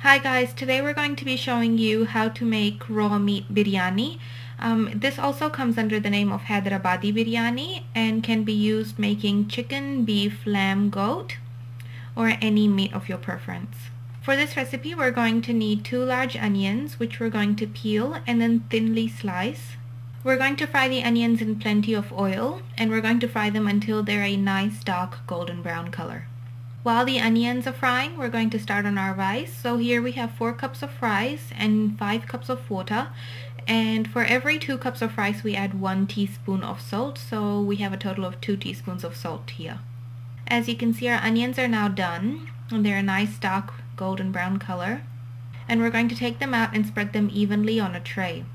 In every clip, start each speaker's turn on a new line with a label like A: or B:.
A: Hi guys, today we're going to be showing you how to make raw meat biryani. This also comes under the name of Hyderabadi biryani and can be used making chicken, beef, lamb, goat, or any meat of your preference. For this recipe, we're going to need 2 large onions, which we're going to peel and then thinly slice. We're going to fry the onions in plenty of oil, and we're going to fry them until they're a nice dark golden brown color. While the onions are frying, we're going to start on our rice. So here we have 4 cups of rice and 5 cups of water. And for every 2 cups of rice, we add 1 teaspoon of salt. So we have a total of 2 teaspoons of salt here. As you can see, our onions are now done, and they're a nice dark golden brown color. And we're going to take them out and spread them evenly on a tray.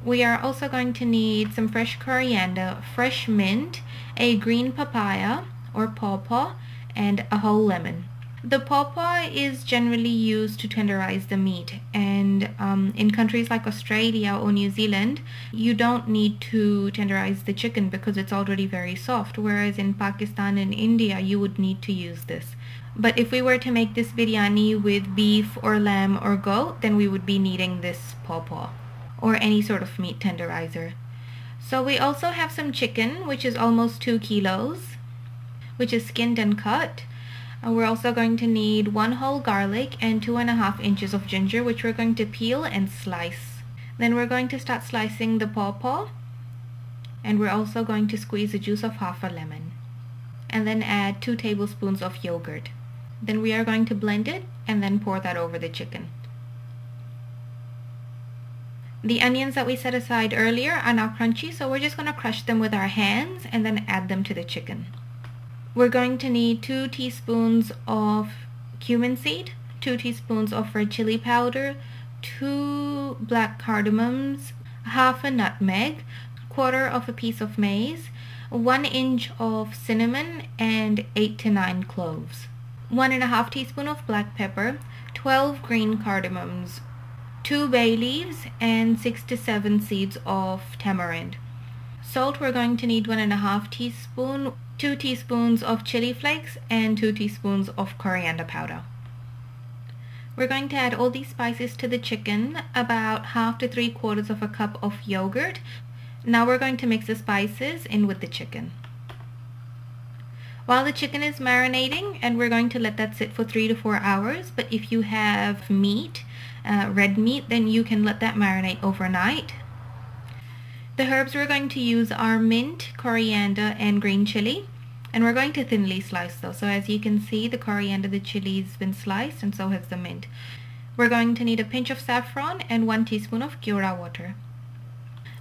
A: We are also going to need some fresh coriander, fresh mint, a green papaya or pawpaw, and a whole lemon. The pawpaw is generally used to tenderize the meat, and in countries like Australia or New Zealand, you don't need to tenderize the chicken because it's already very soft, whereas in Pakistan and India, you would need to use this. But if we were to make this biryani with beef or lamb or goat, then we would be needing this pawpaw or any sort of meat tenderizer. So we also have some chicken, which is almost 2 kilos, which is skinned and cut. We're also going to need 1 whole garlic and 2.5 inches of ginger, which we're going to peel and slice. Then we're going to start slicing the pawpaw, and we're also going to squeeze the juice of half a lemon, and then add 2 tablespoons of yogurt. Then we are going to blend it and then pour that over the chicken. The onions that we set aside earlier are now crunchy, so we're just going to crush them with our hands and then add them to the chicken. We're going to need 2 teaspoons of cumin seed, 2 teaspoons of red chili powder, 2 black cardamoms, half a nutmeg, 1/4 of a piece of mace, 1 inch of cinnamon, and 8 to 9 cloves. 1.5 teaspoon of black pepper, 12 green cardamoms, 2 bay leaves, and 6 to 7 seeds of tamarind. Salt, we're going to need 1.5 teaspoon, 2 teaspoons of chili flakes, and 2 teaspoons of coriander powder. We're going to add all these spices to the chicken, about 1/2 to 3/4 of a cup of yogurt. Now we're going to mix the spices in with the chicken. While the chicken is marinating, and we're going to let that sit for 3 to 4 hours, but if you have meat, red meat, then you can let that marinate overnight. The herbs we're going to use are mint, coriander, and green chili, and we're going to thinly slice those. So as you can see, the coriander, the chili has been sliced, and so has the mint. We're going to need a pinch of saffron and 1 teaspoon of Kura water.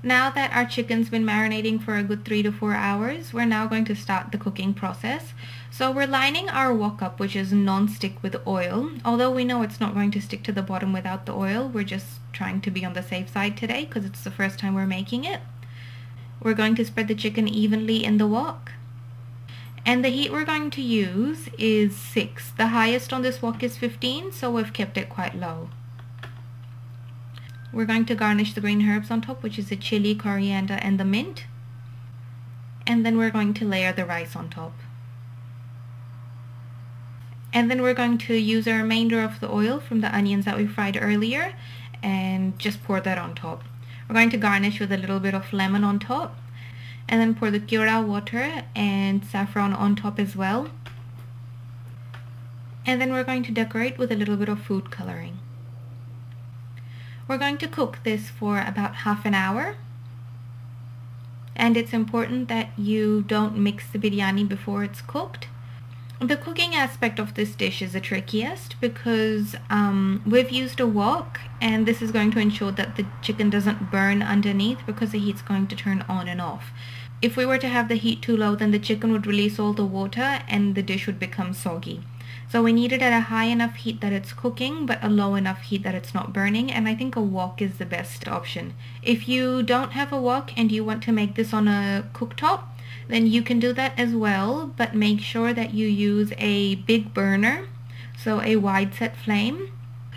A: Now that our chicken's been marinating for a good 3 to 4 hours, we're now going to start the cooking process. So we're lining our wok up, which is non-stick, with oil. Although we know it's not going to stick to the bottom without the oil, we're just trying to be on the safe side today because it's the first time we're making it. We're going to spread the chicken evenly in the wok. And the heat we're going to use is 6. The highest on this wok is 15, so we've kept it quite low. We're going to garnish the green herbs on top, which is the chili, coriander, and the mint. And then we're going to layer the rice on top. And then we're going to use a remainder of the oil from the onions that we fried earlier and just pour that on top. We're going to garnish with a little bit of lemon on top, and then pour the Kura water and saffron on top as well. And then we're going to decorate with a little bit of food coloring. We're going to cook this for about half an hour. And it's important that you don't mix the biryani before it's cooked. The cooking aspect of this dish is the trickiest because we've used a wok, and this is going to ensure that the chicken doesn't burn underneath because the heat's going to turn on and off. If we were to have the heat too low, then the chicken would release all the water and the dish would become soggy. So we need it at a high enough heat that it's cooking, but a low enough heat that it's not burning, and I think a wok is the best option. If you don't have a wok and you want to make this on a cooktop, then you can do that as well, but make sure that you use a big burner, so a wide set flame.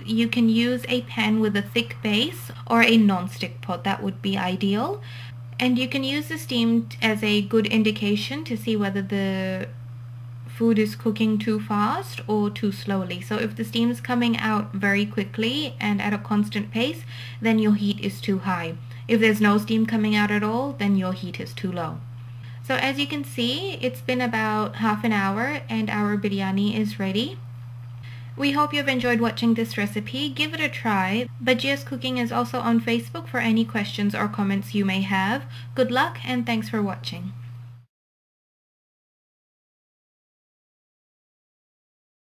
A: You can use a pan with a thick base or a non-stick pot, that would be ideal. And you can use the steam as a good indication to see whether the food is cooking too fast or too slowly. So if the steam is coming out very quickly and at a constant pace, then your heat is too high. If there's no steam coming out at all, then your heat is too low. So as you can see, it's been about half an hour and our biryani is ready. We hope you've enjoyed watching this recipe. Give it a try. Bajia's Cooking is also on Facebook for any questions or comments you may have. Good luck and thanks for watching.